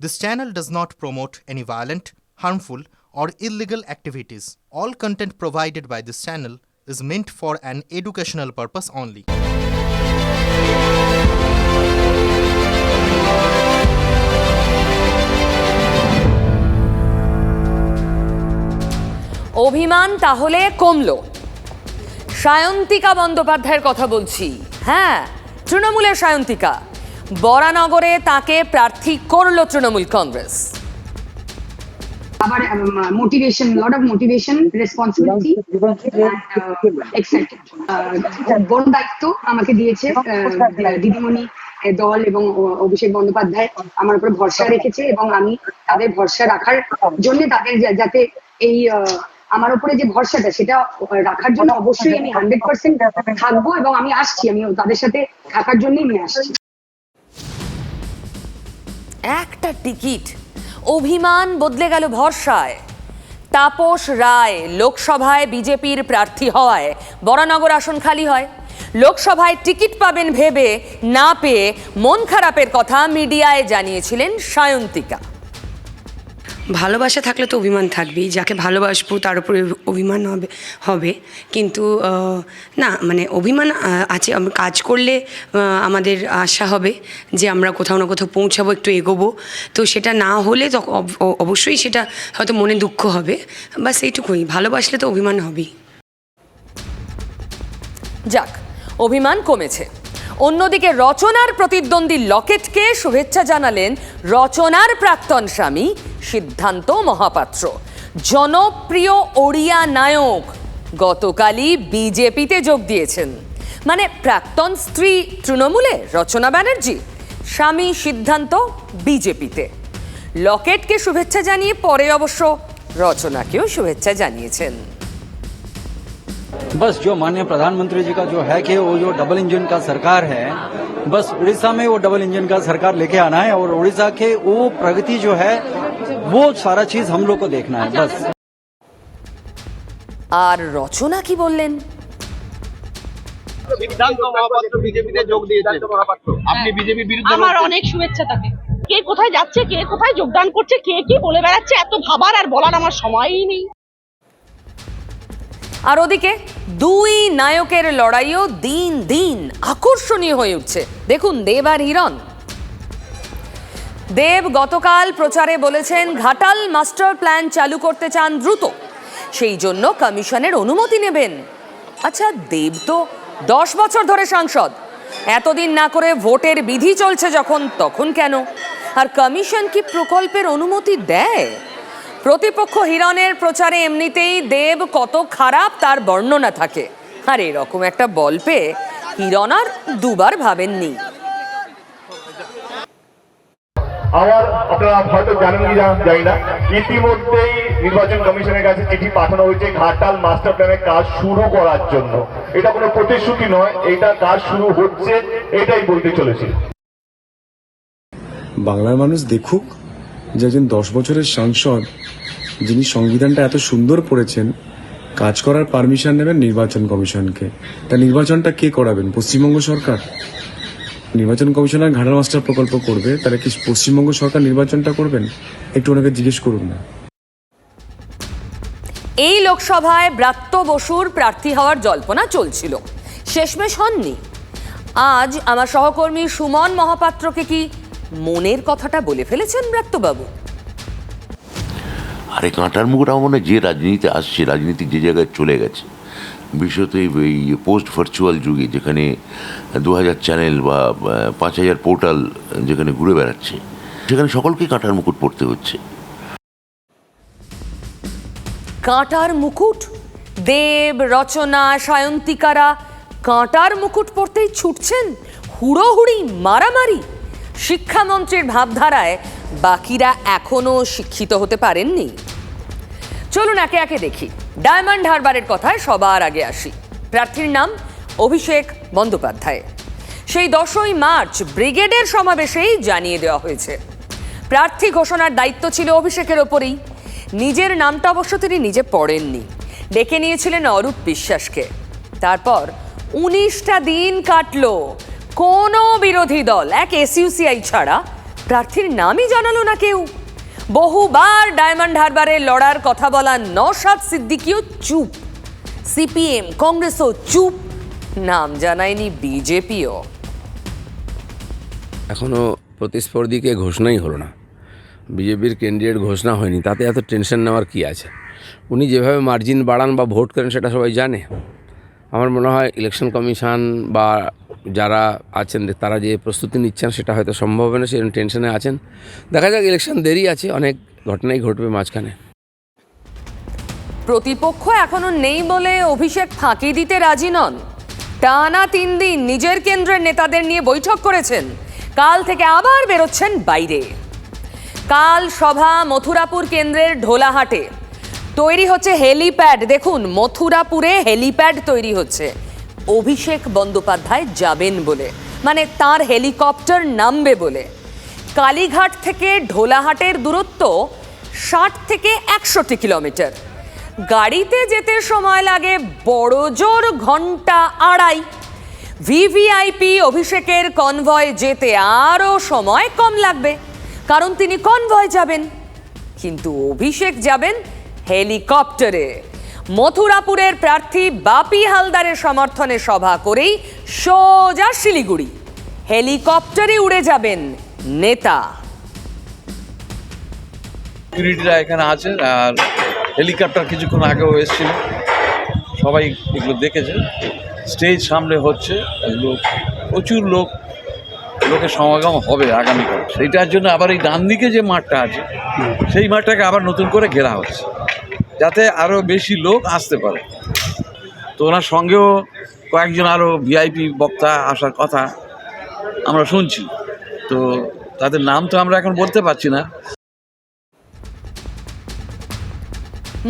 This channel does not promote any violent, harmful, or illegal activities. All content provided by this channel is meant for an educational purpose only. অভিমান তাহলে কমলো। সায়ন্তিকা বন্দ্যোপাধ্যায়ের কথা বলছি। হ্যাঁ, তৃণমূলের সায়ন্তিকা। বরানগরে তাকে প্রার্থী করলো তৃণমূল কংগ্রেস। আবার motivation, lot of motivation, responsibility, excited. বড় দায়িত্ব আমাকে দিয়েছে দিদিমণি দল এবং অভিষেক বন্দ্যোপাধ্যায় আমার উপরে ভরসা রেখেছে এবং আমি তাদের ভরসা রাখার জন্য তাদের যাতে এই আমার উপরে যে ভরসাটা সেটা রাখার জন্য অবশ্যই আমি 100% থাকবো এবং আমি আসছি, আমি তাদের সাথে থাকার জন্যই নিয়ে আসছি। একটা টিকিট, অভিমান বদলে গেল ভরসায়। তাপস রায় লোকসভায় বিজেপির প্রার্থী হওয়ায় বরানগর আসন খালি হয়। লোকসভায় টিকিট পাবেন ভেবে না পেয়ে মন খারাপের কথা মিডিয়ায় জানিয়েছিলেন সায়ন্তিকা। ভালোবাসা থাকলে তো অভিমান থাকবেই, যাকে ভালোবাসবো তার উপরে অভিমান হবে কিন্তু না, মানে অভিমান আছে। আমরা কাজ করলে আমাদের আশা হবে যে আমরা কোথাও না কোথাও পৌঁছাবো, একটু এগোবো। তো সেটা না হলে তখন অবশ্যই সেটা হয়তো মনে দুঃখ হবে, বাস এইটুকুই। ভালোবাসলে তো অভিমান হবেই। যাক, অভিমান কমেছে। অন্যদিকে রচনার প্রতিদ্বন্দ্বী লকেটকে শুভেচ্ছা জানালেন রচনার প্রাক্তন স্বামী সিদ্ধান্ত মহাপাত্র। জনপ্রিয় ওড়িয়া নায়ক গতকালই বিজেপিতে যোগ দিয়েছেন। মানে প্রাক্তন স্ত্রী তৃণমূলে রচনা ব্যানার্জি, স্বামী সিদ্ধান্ত বিজেপিতে। লকেটকে শুভেচ্ছা জানিয়ে পরে অবশ্য রচনাকেও শুভেচ্ছা জানিয়েছেন। बस जो माननीय प्रधानमंत्री जी का जो है कि वो जो डबल इंजन का सरकार है, बस उड़ीसा में वो डबल इंजन का सरकार लेके आना है और उड़ीसा के वो प्रगति जो है वो सारा चीज हम लोग को देखना है बस। আর রচনা কি বললেন? সিদ্ধান্ত মহাপাত্র বিজেপিতে যোগ দিয়েছেন, আপনি বিজেপি বিরুদ্ধে। আমার অনেক শুভেচ্ছা তাকে। কে কোথায় যাচ্ছে, কে কোথায় যোগদান করছে, কে কি বলে বেড়াচ্ছে, এত ভাবার আর বলার আমার সময়ই নেই। আর ওদিকে দুই নায়কের লড়াইও দিন দিন আকর্ষণীয় হয়ে উঠছে। দেখুন দেব আর হিরণ। দেব গতকাল প্রচারে বলেছেন ঘাটাল মাস্টার প্ল্যান চালু করতে চান দ্রুত, সেই জন্য কমিশনের অনুমতি নেবেন। আচ্ছা, দেব তো 10 বছর ধরে সাংসদ, এতদিন না করে ভোটের বিধি চলছে যখন, তখন কেন? আর কমিশন কি প্রকল্পের অনুমতি দেয়? প্রতিপক্ষ হিরণের প্রচারে এমনিতেই দেব কত খারাপ তার বর্ণনা থাকে, আর এরকম একটা বল পেয়ে হিরণ আর দুবার ভাবেননি। আমার আপনারা হয়তো জানেন কি জানি না, ইতিমধ্যেই নির্বাচন কমিশনের কাছে চিঠি পাঠানো হয়েছে ঘাটাল মাস্টার প্ল্যানের কাজ শুরু করার জন্য। এটা কোনো প্রতিশ্রুতি নয়, এটা কাজ শুরু হচ্ছে, এটাই বলতে চলেছি। বাংলার মানুষ দেখুক যে একজন 10 বছরের সাংসদ, যিনি সংবিধানটা এত সুন্দর পড়েছেন, কাজ করার পারমিশন নেবেন নির্বাচন কমিশনকে। তা নির্বাচনটা কে করাবেন? পশ্চিমবঙ্গ সরকার। নির্বাচন কমিশনার ঘাটাল মাস্টার প্রকল্প করবে, তারা কি পশ্চিমবঙ্গ সরকার নির্বাচনটা করবেন? একটু ওনাকে জিজ্ঞেস করুন না। এই লোকসভায় ব্রাত্য বসুর প্রার্থী হওয়ার জল্পনা চলছিল, শেষমেশ হননি। আজ আমার সহকর্মী সুমন মহাপাত্রকে কি মনের কথাটা বলে ফেলেছেন ব্রাত্যবাবু? আরে কাঁটার মুকুট আমার মনে হয় যে রাজনীতিতে আসছে, রাজনীতি যে জায়গায় চলে গেছে, বিশেষত এই পোস্ট ভার্চুয়াল যুগে, যেখানে 2000 চ্যানেল বা 5000 পোর্টাল যেখানে ঘুরে বেড়াচ্ছে, সেখানে সকলকে কাঁটার মুকুট পড়তে হচ্ছে। কাঁটার মুকুট? দেব, রচনা, সায়ন্তিকারা কাঁটার মুকুট পড়তেই ছুটছেন, হুড়োহুড়ি, মারামারি। শিক্ষামন্ত্রীর ভাবধারায় বাকিরা এখনো শিক্ষিত হতে পারেননি। চলুন একে একে দেখি। ডায়মন্ড হারবারের কথায় সবার আগে আসি। প্রার্থীর নাম অভিষেক বন্দ্যোপাধ্যায়। সেই 10ই মার্চ ব্রিগেডের সমাবেশেই জানিয়ে দেওয়া হয়েছে। প্রার্থী ঘোষণার দায়িত্ব ছিল অভিষেকের ওপরেই। নিজের নামটা অবশ্য তিনি নিজে পড়েননি, ডেকে নিয়েছিলেন অরূপ বিশ্বাসকে। তারপর 19টা দিন কাটলো, কোনো বিরোধী দল, এক এসইউসিআই ছাড়া, প্রার্থীর নামই জানালো না কেউ। বহুবার ডায়মন্ড হারবারে লড়ার কথা বলা নওশাদ সিদ্দিকীও চুপ, সিপিএম কংগ্রেসও চুপ, নাম জানায়নি বিজেপিও। এখনও প্রতিস্পর্ধীকে ঘোষণাই হলো না, বিজেপির ক্যান্ডিডেট ঘোষণা হয়নি, তাতে এত টেনশন নেওয়ার কী আছে? উনি যেভাবে মার্জিন বাড়ান বা ভোট করেন সেটা সবাই জানে। আমার মনে হয় ইলেকশন কমিশন বা যারা আছেন তারা যে প্রস্তুতি নিচ্ছেন সেটা হয়তো সম্ভব হবে না, সেই টেনশনে আছেন। দেখা যাক, ইলেকশন দেরি আছে, অনেক ঘটনাই ঘটবে মাঝখানে। প্রতিপক্ষ এখনো নেই বলে অভিষেক ফাঁকি দিতে রাজি নন। টানা 3 দিন নিজের কেন্দ্রের নেতাদের নিয়ে বৈঠক করেছেন, কাল থেকে আবার বেরোচ্ছেন বাইরে। কাল সভা মথুরাপুর কেন্দ্রের ঢোলাহাটে, তৈরি হচ্ছে হেলিপ্যাড। দেখুন, মথুরাপুরে হেলিপ্যাড তৈরি হচ্ছে, অভিষেক বন্দ্যোপাধ্যায় যাবেন বলে, মানে তার হেলিকপ্টার নামবে বলে। কালীঘাট থেকে ঢোলাহাটের দূরত্ব 60 থেকে 100 কিলোমিটার। গাড়িতে যেতে সময় লাগে বড়জোর ঘন্টা 2.5। ভিভিআইপি অভিষেকের কনভয় যেতে আরও সময় কম লাগবে, কারণ তিনি কনভয় যাবেন, কিন্তু অভিষেক যাবেন হেলিকপ্টারে। মথুরাপুরের প্রার্থী বাপি হালদারের সমর্থনে সভা করেই সোজা শিলিগুড়ি, হেলিকপ্টারে উড়ে যাবেন নেতা। সিকিউরিটিরা এখানে আছেন, আর হেলিকপ্টার কিছুক্ষণ আগেও এসেছিল, সবাই এগুলো দেখেছে। স্টেজ সামনে হচ্ছে, এগুলো প্রচুর লোকের সমাগম হবে আগামীকাল। সেইটার জন্য আবার এই ডান দিকে যে মাঠটা আছে সেই মাঠটাকে আবার নতুন করে ঘেরা হচ্ছে, যাতে আরও বেশি লোক আসতে পারে। তো ওনার সঙ্গেও কয়েকজন আরও ভিআইপি বক্তা আসার কথা আমরা শুনছি, তো তাদের নাম তো আমরা এখন বলতে পারছি না।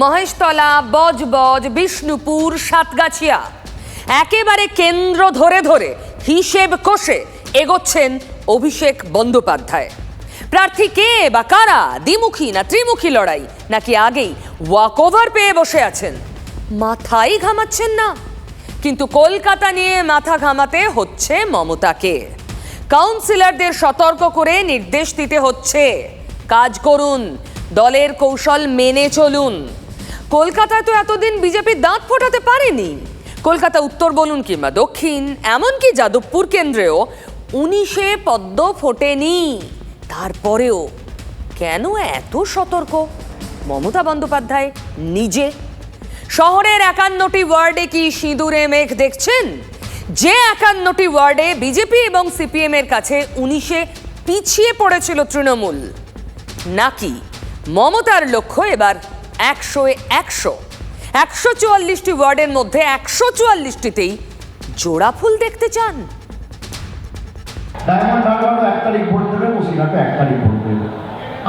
মহেশতলা, বজবজ, বিষ্ণুপুর, সাতগাছিয়া, একেবারে কেন্দ্র ধরে ধরে হিসেব কষে এগোচ্ছেন অভিষেক বন্দ্যোপাধ্যায়। প্রার্থী কে বা কারা, দ্বিমুখী না ত্রিমুখী লড়াই, নাকি আগেই ওয়াকওভার পেয়ে বসে আছেন, মাথাই ঘামাচ্ছেন না। কিন্তু কলকাতা নিয়ে মাথা ঘামাতে হচ্ছে মমতাকে। কাউন্সিলরদের সতর্ক করে নির্দেশ দিতে হচ্ছে, কাজ করুন, দলের কৌশল মেনে চলুন। কলকাতায় তো এতদিন বিজেপি দাঁত ফোটাতে পারেনি। কলকাতা উত্তর বলুন কিংবা দক্ষিণ, এমনকি যাদবপুর কেন্দ্রেও 19-এ পদ্ম ফোটেনি। তারপরেও কেন এত সতর্ক মমতা বন্দ্যোপাধ্যায় নিজে? শহরের 51টি ওয়ার্ডে কি সিঁদুরে মেঘ দেখছেন? যে 51টি ওয়ার্ডে বিজেপি এবং সিপিএম এর কাছে 19-এ পিছিয়ে পড়েছিল তৃণমূল, নাকি মমতার লক্ষ্য এবার 100-এ 100? 144টি ওয়ার্ডের মধ্যে 144টিতেই জোড়া ফুল দেখতে চান। ডায়মন্ড হারবারও 1 তারিখ ভোট দেবে, বসিরহাটে 1 তারিখ ভোট দেবে।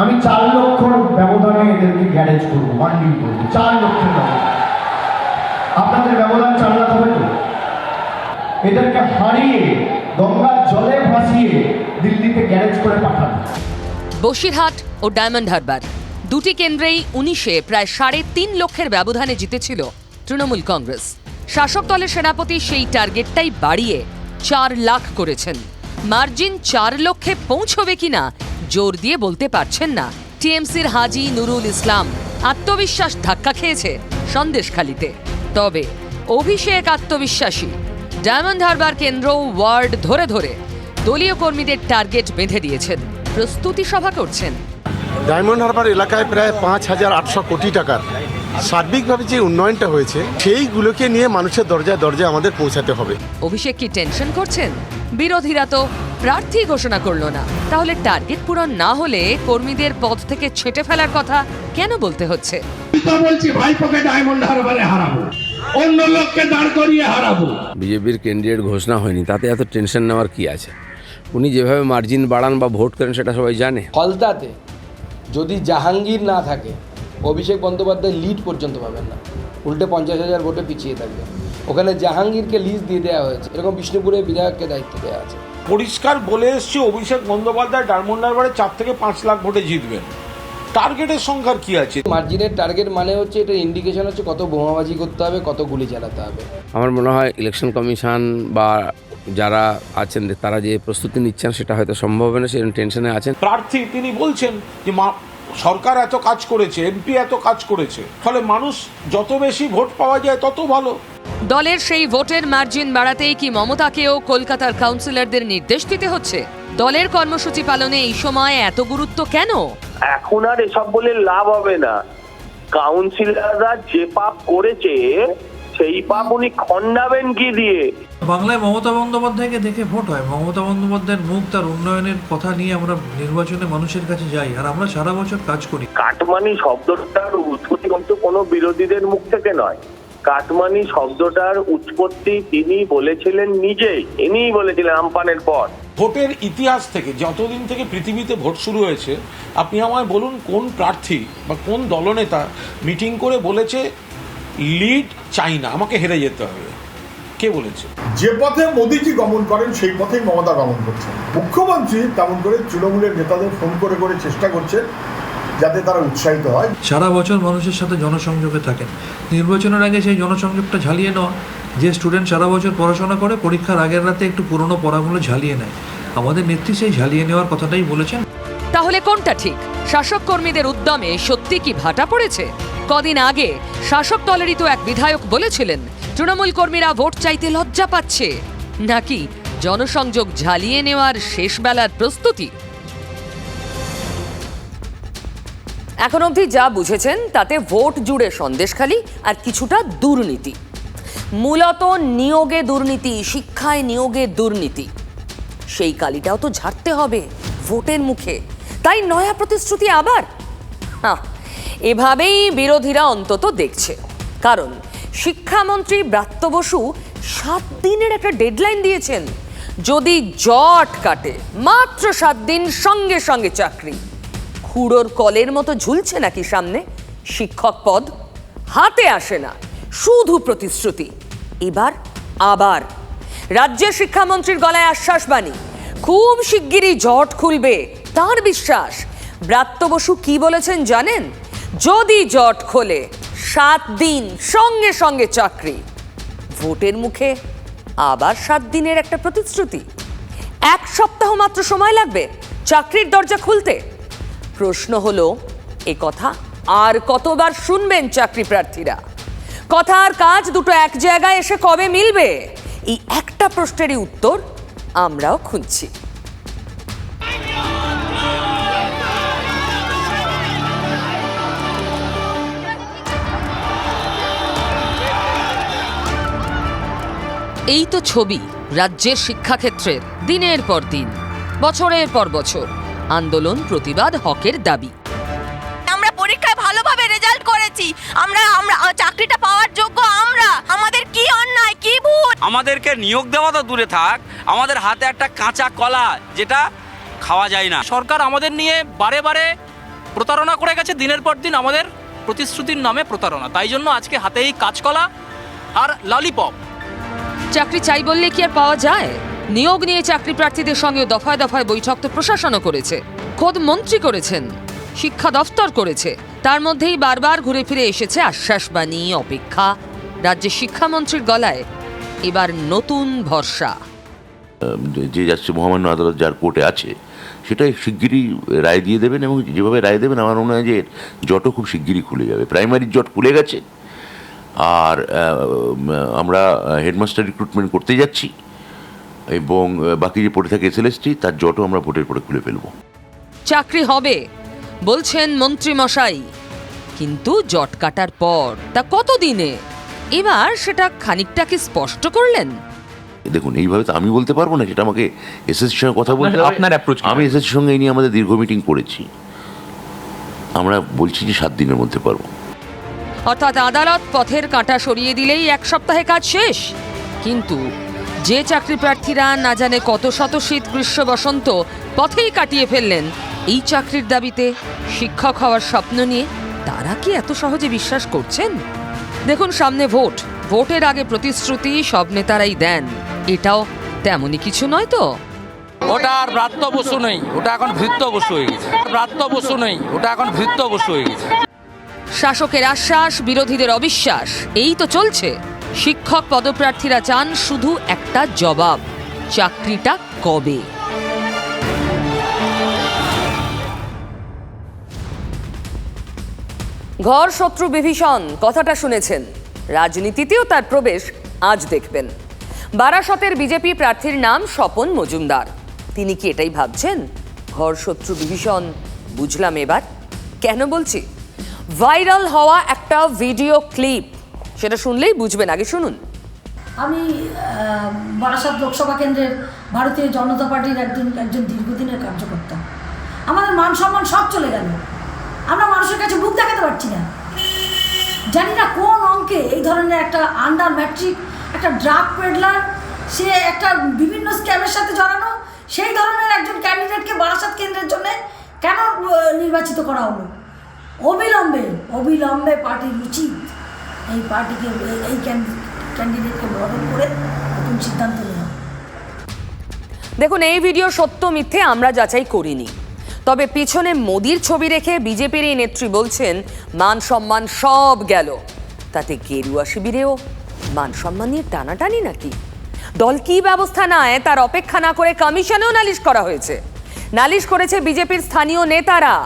আমি 4 লক্ষর ব্যবধানে এদেরকে গ্যারেজ করবো, মান্ডিল করবো, 4 লক্ষের ব্যবধান। আপনাদের ব্যবধান 4 লাখ হবে তো? এদেরকে হারিয়ে গঙ্গার জলে ভাসিয়ে দিল্লিতে গ্যারেজ করে পাঠাবে। বসিরহাট ও ডায়মন্ড হারবার দুটি কেন্দ্রেই 19-এ প্রায় 3.5 লক্ষের ব্যবধানে জিতেছিল তৃণমূল কংগ্রেস। শাসক দলের সেনাপতি সেই টার্গেটটাই বাড়িয়ে 4 লাখ করেছেন। মার্জিন 4 লক্ষে পৌঁছবে কিনা জোর দিয়ে বলতে পারছেন না টিএমসির হাজি নুরুল ইসলাম। আত্মবিশ্বাস ধাক্কা খেয়েছে সন্দেশখালিতে। তবে অভিষেক আত্মবিশ্বাসী। ডায়মন্ড হারবার কেন্দ্র ওয়ার্ড ধরে ধরে দলীয় কর্মীদের টার্গেট বেঁধে দিয়েছেন, প্রস্তুতি সভা করছেন। ডায়মন্ড হারবার এলাকায় প্রায় 5,800 কোটি টাকার সার্বিকভাবে যে উন্নয়নটা হয়েছে সেইগুলোকে নিয়ে মানুষের দরজায় দরজায় আমাদের পৌঁছাতে হবে। অভিষেক কি টেনশন করছেন? বিরোধীরা তো প্রার্থী ঘোষণা করলো না, তাহলে টার্গেট পূরণ না হলে কর্মীদের পদ থেকে ছেঁটে ফেলার কথা কেন বলতে হচ্ছে? বলছি ভাইপোকে ডায়মন্ড হারবারে হারাবো, অন্য লোককে দাঁড় করিয়ে হারাবো। বিজেপির ক্যান্ডিডেট ঘোষণা হয়নি, তাতে এত টেনশন নেওয়ার কী আছে? উনি যেভাবে মার্জিন বাড়ান বা ভোট করেন সেটা সবাই জানে। ফলতাতে যদি জাহাঙ্গীর না থাকে, অভিষেক বন্দ্যোপাধ্যায় লিড পর্যন্ত পাবেন না, উল্টে 50,000 ভোটে পিছিয়ে থাকবে। ওখানে জাহাঙ্গীরকে লিস্ট দিয়ে দেওয়া হয়েছে, এরকম বিষ্ণুপুরে বিধায়ককে দায়িত্ব দেওয়া আছে। পরিষ্কার বলে এসছে অভিষেক বন্দ্যোপাধ্যায় ডায়মন্ড হারবারে 4 থেকে 5 লাখ ভোটে জিতবেন। টার্গেটের সংখ্যার কি আছে? মার্জিনের টার্গেট মানে হচ্ছে, এটা ইন্ডিকেশন হচ্ছে কত বোমাবাজি করতে হবে, কত গুলি চালাতে হবে। আমার মনে হয় ইলেকশন কমিশন বা যারা আছেন তারা যে প্রস্তুতি নিচ্ছেন সেটা হয়তো সম্ভব হবে না, সেই টেনশনে আছেন। প্রার্থী তিনি বলছেন যে সরকার এত কাজ করেছে, এমপি এত কাজ করেছে, ফলে মানুষ যত বেশি ভোট পাওয়া যায় তত ভালো। দলের সেই ভোটের মার্জিন বাড়াতেই কি মমতাকেও কলকাতার কাউন্সিলরদের নির্দেশ দিতে হচ্ছে? দলের কর্মসূচি পালনে এই সময় এত গুরুত্ব কেন? এখন আর এসব বলে লাভ হবে না। কাউন্সিলররা যে পাপ করেছে সেই পাপ উনি খণ্ডাবেন কি দিয়ে? বাংলায় মমতা বন্দ্যোপাধ্যায়কে দেখে ভোট হয়। মমতা বন্দ্যোপাধ্যায়ের মুখ, তার উন্নয়নের কথা নিয়ে আমরা নির্বাচনে মানুষের কাছে যাই, আর আমরা সারা বছর কাজ করি। কাটমানি শব্দটার উৎপত্তি কিন্তু কোনো বিরোধীদের মুখ থেকে নয়। কাটমানি শব্দটার উৎপত্তি তিনি বলেছিলেন নিজেই, ইনিই বলেছিলেন আমপানের পর। ভোটের ইতিহাস থেকে, যতদিন থেকে পৃথিবীতে ভোট শুরু হয়েছে, আপনি আমায় বলুন কোন প্রার্থী বা কোন দলনেতা মিটিং করে বলেছে লিড চাই না, আমাকে হেরে যেতে হবে? কে বলেছে? যে পথে মোদিজি গমন করেন সেই পথেই মমতা গমন করছেন। মুখ্যমন্ত্রী তেমন করে তৃণমূলের নেতাদের ফোন করে করে চেষ্টা করছে যাতে তারা উৎসাহিত হয়। সারা বছর মানুষের সাথে জনসংযোগে থাকেন, নির্বাচনের আগে সেই জনসংযোগটা ঝালিয়ে নেওয়া। যে স্টুডেন্ট সারা বছর পড়াশোনা করে পরীক্ষার আগের রাতে একটু পুরনো পড়াগুলো ঝালিয়ে নেয়, আমাদের নেত্রী সেই ঝালিয়ে নেওয়ার কথাটাই বলেছেন। তাহলে কোনটা ঠিক? শাসক কর্মীদের উদ্যমে সত্যি কি ভাটা পড়েছে? কদিন আগে শাসক দলেরই তো এক বিধায়ক বলেছিলেন তৃণমূল কর্মীরা ভোট চাইতে লজ্জা পাচ্ছে, নাকি জনসংযোগ ঝালিয়ে নেওয়ার শেষ বেলার প্রস্তুতি? এখন অবধি যা বুঝেছেন তাতে ভোট জুড়ে সন্দেশখালি আর কিছুটা দুর্নীতি, মূলত নিয়োগে দুর্নীতি, শিক্ষায় নিয়োগে দুর্নীতি। সেই কালিটাও তো ঝাড়তে হবে ভোটের মুখে, তাই নয়া প্রতিশ্রুতি আবার। এভাবেই বিরোধীরা অন্তত দেখছে, কারণ শিক্ষামন্ত্রী ব্রাত্য বসু 7 দিনের একটা ডেডলাইন দিয়েছেন। যদি জট কাটে মাত্র 7 দিন, সঙ্গে সঙ্গে চাকরি। খুঁড়োর কলের মতো ঝুলছে নাকি সামনে শিক্ষক পদ? হাতে আসে না, শুধু প্রতিশ্রুতি। এবার আবার রাজ্যের শিক্ষামন্ত্রীর গলায় আশ্বাসবাণী, খুব শিগগিরই জট খুলবে তার বিশ্বাস। ব্রাত্য বসু কি বলেছেন জানেন? যদি জট খোলে 7 দিন, সঙ্গে সঙ্গে চাকরি। ভোটের মুখে আবার 7 দিনের একটা প্রতিশ্রুতি। 1 সপ্তাহ মাত্র সময় লাগবে চাকরির দরজা খুলতে। প্রশ্ন হলো, এ কথা আর কতবার শুনবেন চাকরি প্রার্থীরা? কথা আর কাজ দুটো এক জায়গায় এসে কবে মিলবে? এই একটা প্রশ্নেরই উত্তর আমরাও খুঁজছি। এই তো ছবি রাজ্যের শিক্ষাক্ষেত্রের, দিনের পর দিন, বছরের পর বছর আন্দোলন, প্রতিবাদ, হকের দাবি। আমরা পরীক্ষায় ভালোভাবে রেজাল্ট করেছি, আমরা চাকরিটা পাওয়ার যোগ্য। আমাদের কি অন্যায়, কি ভুল? আমাদেরকে নিয়োগ দেওয়া তো দূরে থাক, আমাদের হাতে একটা কাঁচা কলা যেটা খাওয়া যায় না। সরকার আমাদের নিয়ে বারে বারে প্রতারণা করে গেছে, দিনের পর দিন আমাদের প্রতিশ্রুতির নামে প্রতারণা। তাই জন্য আজকে হাতে এই কাঁচকলা আর ললিপপ। চাকরি চাই বললে কি আর পাওয়া যায়? নিয়োগ নিয়ে চাকরি প্রার্থীদের সঙ্গে দফায় দফায় বৈঠক তো প্রশাসনও করেছে, খোদ মন্ত্রী করেছেন, শিক্ষা দফতর করেছে। তার মধ্যেই বারবার ঘুরে ফিরে এসেছে আশ্বাসবাণী, অপেক্ষা। রাজ্যের শিক্ষামন্ত্রীর গলায় এবার নতুন ভরসা। যে যাচ্ছে মহামান্য আদালত যার কোর্টে আছে সেটাই শিগগিরই রায় দিয়ে দেবেন, এবং যেভাবে রায় দেবেন আমার মনে হয় যে জটও খুব শিগগিরই খুলে যাবে। প্রাইমারির জট খুলে গেছে, আর আমরা হেডমাস্টার রিক্রুটমেন্ট করতে যাচ্ছি, এবং বাকি যে পড়ে থাকে এসএলএসটি তার জটও আমরা ভোটের পরে খুলে ফেলবো। চাকরি হবে বলছেন মন্ত্রী মশাই, কিন্তু জট কাটার পর তা কতদিনে? এবার সেটা খানিকটা কি স্পষ্ট করলেন? দেখুন, এইভাবে তো আমি বলতে পারবো না, সেটা আমাকে এসএসসির সঙ্গে কথা বলতে হবে। আপনার অ্যাপ্রোচ, আমি এসএসসির সঙ্গে এই নিয়ে আমাদের দীর্ঘ মিটিং করেছি, আমরা বলছি যে 7 দিনের মধ্যে পারবো। অর্থাৎ আদালত পথের কাঁটা সরিয়ে দিলেই 1 সপ্তাহে কাজ শেষ। কিন্তু যে চাকরি প্রার্থীরা না জানে কত শত শীত, গ্রীষ্ম, বসন্ত পথেই কাটিয়ে ফেললেন এই চাকরির দাবিতে, শিক্ষক হওয়ার স্বপ্ন নিয়ে, তারা কি এত সহজে বিশ্বাস করছেন? দেখুন, সামনে ভোট, ভোটের আগে প্রতিশ্রুতি সব নেতারাই দেন, এটাও তেমনই কিছু নয় তো। ওটা আর ব্রাত্য বসু নেই, ওটা এখন ভৃত্য বসু হয়ে গেছে। ব্রাত্য বসু নেই, ওটা এখন ভৃত্য বসু হয়ে গেছে। শাসকের আশ্বাস, বিরোধীদের অবিশ্বাস, এই তো চলছে। শিক্ষক পদপ্রার্থীরা চান শুধু একটা জবাব, চাকরিটা কবে? ঘর শত্রু বিভীষণ কথাটা শুনেছেন, রাজনীতিতেও তার প্রবেশ আজ দেখবেন। বারাসতের বিজেপি প্রার্থীর নাম স্বপন মজুমদার। তিনি কি এটাই ভাবছেন ঘর শত্রু বিভীষণ? বুঝলাম এবার কেন বলছি। ভাইরাল হওয়া একটা ভিডিও ক্লিপ, সেটা শুনলেই বুঝবেন। আগে শুনুন। আমি বারাসাত লোকসভা কেন্দ্রের ভারতীয় জনতা পার্টির একজন দীর্ঘদিনের কার্যকর্তা। আমাদের মান সম্মান সব চলে গেল, আমরা মানুষের কাছে মুখ দেখাতে পারছি না। জানি না কোন অঙ্কে এই ধরনের একটা আন্ডার ম্যাট্রিক একটা ড্রাগ পেডলার, সে একটা বিভিন্ন স্ক্যামের সাথে জড়ানো, সেই ধরনের একজন ক্যান্ডিডেটকে বারাসাত কেন্দ্রের জন্য কেন নির্বাচিত করা হলো? অবিলম্বে পার্টির উচিত এই পার্টিকে এই ক্যান্ডিডেটকে বদল করে নতুন সিদ্ধান্ত নেওয়া। দেখুন, এই ভিডিও সত্য মিথ্যে আমরা যাচাই করিনি, তবে পিছনে মোদির ছবি রেখে বিজেপির এই নেত্রী বলছেন মান সম্মান সব গেল। তাতে গেরুয়া শিবিরেও মান সম্মান নিয়ে টানাটানি নাকি? দল কি ব্যবস্থা নেয় তার অপেক্ষা না করে কমিশনেও নালিশ করা হয়েছে। নালিশ করেছে বিজেপির স্থানীয় নেতারা।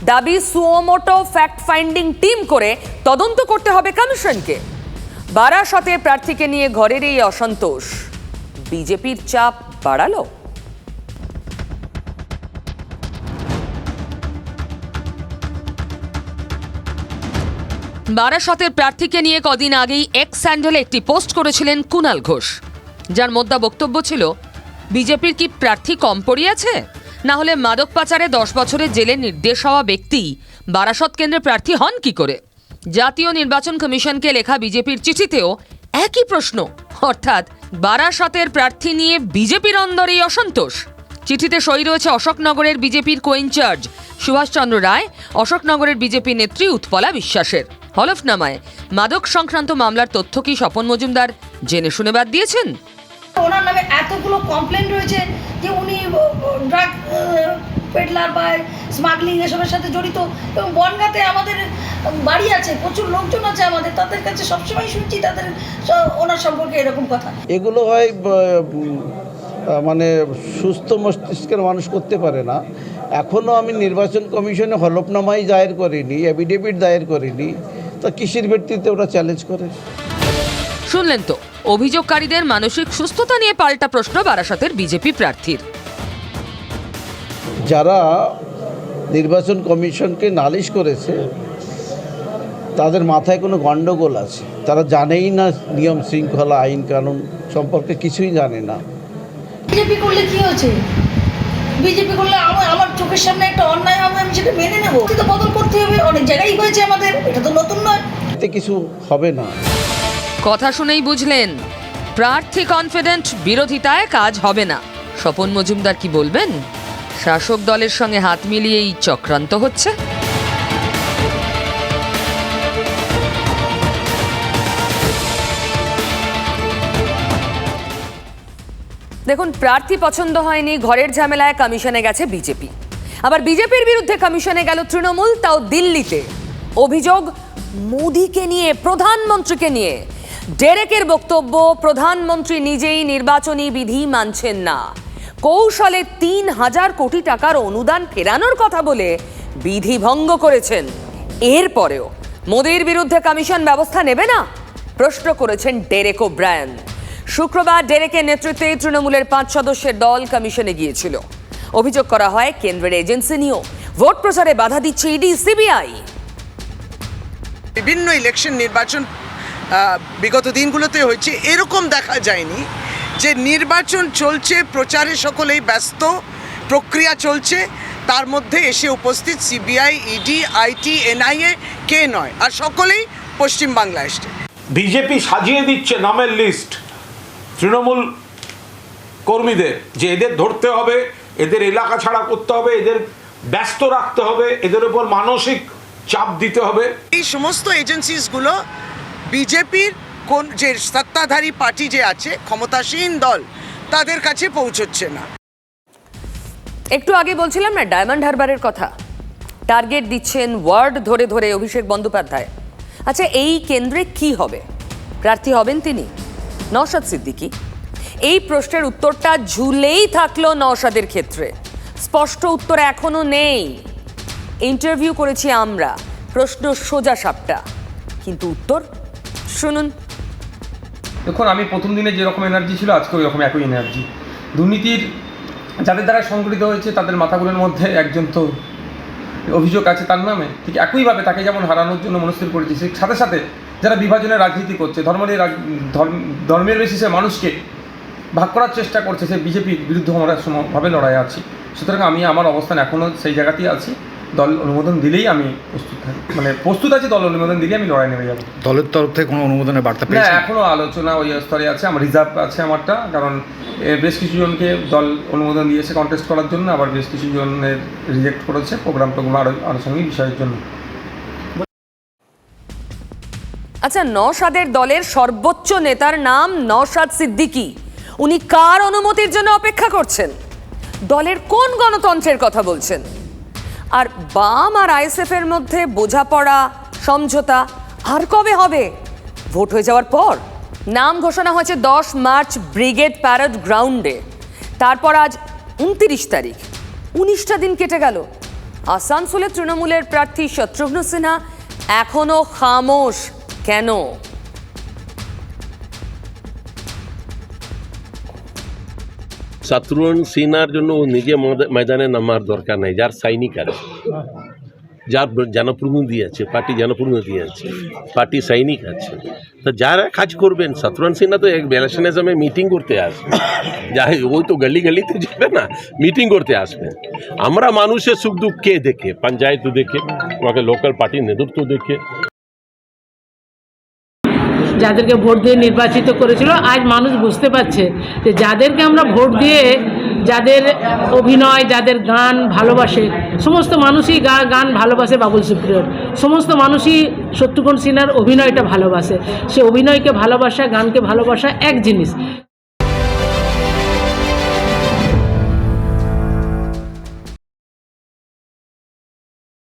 দাবি সুমোটো ফ্যাক্ট ফাইন্ডিং টিম করে তদন্ত করতে হবে কমিশনকে। বারাসতে প্রার্থীকে নিয়ে ঘরের এই অসন্তোষ বিজেপির চাপ বাড়ালো। বারাসতের প্রার্থীকে নিয়ে কদিন আগেই এক্স স্যান্ডেলে একটি পোস্ট করেছিলেন কুণাল ঘোষ, যার মধ্যে বক্তব্য ছিল বিজেপির কি প্রার্থী কম পড়িয়েছে? না হলে মাদক পাচারে 10 বছরের জেলে নির্দেশ হওয়া ব্যক্তি বারাসত কেন্দ্রে প্রার্থী হন কি করে? জাতীয় নির্বাচন কমিশনকে লেখা বিজেপির চিঠিতেও একই প্রশ্ন, অর্থাৎ বারাসতের প্রার্থী নিয়ে বিজেপির অন্দরেই অসন্তোষ। চিঠিতে সই রয়েছে অশোকনগরের বিজেপির কোইনচার্জ সুভাষচন্দ্র রায়, অশোকনগরের বিজেপি নেত্রী উৎপলা বিশ্বাসের। হলফনামায় মাদক সংক্রান্ত মামলার তথ্য কি স্বপন মজুমদার জেনে শুনে বাদ দিয়েছেন? ওনার নামে এতগুলো কমপ্লেন রয়েছে যে উনি ড্রাগ পেডলার বা স্মাগলিং এসবের সাথে জড়িত, এবং বনগাঁতে আমাদের বাড়ি আছে, প্রচুর লোকজন আছে আমাদের, তাদের কাছে সবসময় শুনছি তাদের ওনার সম্পর্কে এরকম কথা। এগুলো হয় মানে সুস্থ মস্তিষ্কের মানুষ করতে পারে না। এখনও আমি নির্বাচন কমিশনে হলফনামাই দায়ের করিনি, এফিডেভিট দায়ের করিনি, তা কিসের ভিত্তিতে ওরা চ্যালেঞ্জ করে? শুনলেন তো, অভিযোগকারীদের মানসিক সুস্থতা নিয়ে পাল্টা প্রশ্ন বারাসতের বিজেপি প্রার্থীর। যারা নির্বাচন কমিশনকে নালিশ করেছে তাদের মাথায় কোনো গণ্ডগোল আছে, তারা জানেই না নিয়ম শৃঙ্খলা আইন কানুন সম্পর্কে কিছুই জানে না। বিজেপি করলে কি হয়েছে? বিজেপি করলে আমার চোখের সামনে একটা অন্যায় হবে, আমি সেটা মেনে নেব। কিন্তু বদল করতে হবে, অনেক জায়গায় হয়েছে আমাদের, এটা তো নতুন নয়। এতে কিছু হবে না। কথা শুনেই বুঝলেন প্রার্থী কনফিডেন্ট, বিরোধিতায় কাজ হবে না। স্বপন মজুমদার কি বলবেন? শাসক দলের সঙ্গে হাত মিলিয়েই চক্রান্ত হচ্ছে। দেখুন, প্রার্থী পছন্দ হয়নি, ঘরের ঝামেলায় কমিশনে গেছে বিজেপি। আবার বিজেপির বিরুদ্ধে কমিশনে গেল তৃণমূল, তাও দিল্লিতে। অভিযোগ মোদিকে নিয়ে, প্রধানমন্ত্রীকে নিয়ে। ডেরেকের বক্তব্য, প্রধানমন্ত্রী নিজেই নির্বাচনী বিধি মানছেন না, কৌশলে 3000 কোটি টাকার অনুদান ফেরানোর কথা বলে বিধি ভঙ্গ করেছেন। এরপরেও মোদির বিরুদ্ধে কমিশন ব্যবস্থা নেবে না, প্রশ্ন করেছেন ডেরেক ওব্রায়ান। শুক্রবার ডেরেকের নেতৃত্বে তৃণমূলের 5 সদস্যের দল কমিশনে গিয়েছিল। অভিযোগ করা হয় কেন্দ্রের এজেন্সি নিয়েও ভোট প্রচারে বাধা দিচ্ছে ইডি, সিবিআই। বিভিন্ন ইলেকশন নির্বাচন বিগত দিনগুলোতে হয়েছে, এরকম দেখা যায়নি যে নির্বাচন চলছে, প্রচারে সকলেই ব্যস্ত, প্রক্রিয়া চলছে, তার মধ্যে এসে উপস্থিত সিবিআই, ইডি, আইটি, এনআইএ কে নয়, আর সকলেই পশ্চিমবাংলা এসছে। বিজেপি সাজিয়ে দিচ্ছে নামের লিস্ট তৃণমূল কর্মীদের, যে এদের ধরতে হবে, এদের এলাকা ছাড়া করতে হবে, এদের ব্যস্ত রাখতে হবে, এদের উপর মানসিক চাপ দিতে হবে। এই সমস্ত এজেন্সিসগুলো বিজেপির কোন যে সত্তাধারী পার্টি যে আছে, ক্ষমতাসীন দল, তাদের কাছে পৌঁছচ্ছে না। একটু আগে বলছিলাম না ডায়মন্ড হারবারের কথা, টার্গেট দিচ্ছেন ওয়ার্ড ধরে ধরে অভিষেক বন্দ্যোপাধ্যায়। আচ্ছা, এই কেন্দ্রে কি হবে? প্রার্থী হবেন তিনি, নওশাদ সিদ্দিকী। এই প্রশ্নের উত্তরটা ঝুলেই থাকলো নওশাদের ক্ষেত্রে। স্পষ্ট উত্তর এখনো নেই। ইন্টারভিউ করেছি আমরা, প্রশ্ন সোজা সাপটা, কিন্তু উত্তর শুনুন। দেখুন, আমি প্রথম দিনে যেরকম এনার্জি ছিল আজকে ওই রকম একই এনার্জি। দুর্নীতির যাদের দ্বারা সংগঠিত হয়েছে তাদের মাথাগুলোর মধ্যে একজন তো অভিযোগ আছে তার নামে, ঠিক একইভাবে তাকে যেমন হারানোর জন্য মনস্থির করেছি, সেই সাথে সাথে যারা বিভাজনের রাজনীতি করছে, ধর্মের বেসিসে মানুষকে ভাগ করার চেষ্টা করছে, সেই বিজেপির বিরুদ্ধে আমরা সমভাবে লড়াই আছি। সুতরাং আমি আমার অবস্থান এখনও সেই জায়গাতেই আছি। দল অনুমোদন দিলেই আমি প্রস্তুত থাকি, মানে প্রস্তুত আছি। দল অনুমোদন দিলেই আমি লড়াই নেমে যাবো। দলের তরফ থেকে কোনো অনুমোদনের বার্তা না, পেয়েছেন? এখনও আলোচনা ওই স্তরে আছে, আমার রিজার্ভ আছে আমারটা, কারণ বেশ কিছু জনকে দল অনুমোদন দিয়েছে কন্টেস্ট করার জন্য, আবার বেশ কিছু জনের রিজেক্ট করেছে প্রোগ্রাম আনুষঙ্গিক বিষয়ের জন্য। আচ্ছা, নওশাদের দলের সর্বোচ্চ নেতার নাম নওশাদ সিদ্দিকী। উনি কার অনুমতির জন্য অপেক্ষা করছেন? দলের কোন গণতন্ত্রের কথা বলছেন? আর বাম আর আইএসএফ এর মধ্যে বোঝাপড়া, সমঝোতা আর কবে হবে? ভোট হয়ে যাওয়ার পর? নাম ঘোষণা হয়েছে 10 মার্চ ব্রিগেড প্যারেড গ্রাউন্ডে। তারপর আজ 29 তারিখ, 19টা দিন কেটে গেল। আসানসোলে তৃণমূলের প্রার্থী শত্রুঘ্ন সিনহা এখনো খামোশ কেন? শত্রুঘ্ন সিনহার জন্য ও নিজে ময়দানে নামার দরকার নেই। যার সৈনিক আছে, যার জনপ্রতিনিধি আছে, পার্টি জনপ্রতিনিধি আছে, পার্টি সৈনিক আছে, তো যারা কাজ করবেন। শত্রুঘ্ন সিনহা তো এক ইলেকশনের সময় মিটিং করতে আসবে, যাই ওই তো গলি গলিতে যাবে না, মিটিং করতে আসবে। আমরা মানুষের সুখ দুঃখ কে দেখে? পঞ্চায়েত দেখে, ওকে লোকাল পার্টির নেতৃত্ব দেখে। যাদেরকে ভোট দিয়ে নির্বাচিত করেছিল, আজ মানুষ বুঝতে পারছে যে যাদেরকে আমরা ভোট দিয়ে, যাদের অভিনয়, যাদের গান ভালোবাসে, সমস্ত মানুষই গান ভালোবাসে বাবুল সুপ্রিয়র, সমস্ত মানুষই শত্রুঘ্ন সিনহার অভিনয়টা ভালোবাসে। সে অভিনয়কে ভালোবাসা, গানকে ভালোবাসা এক জিনিস।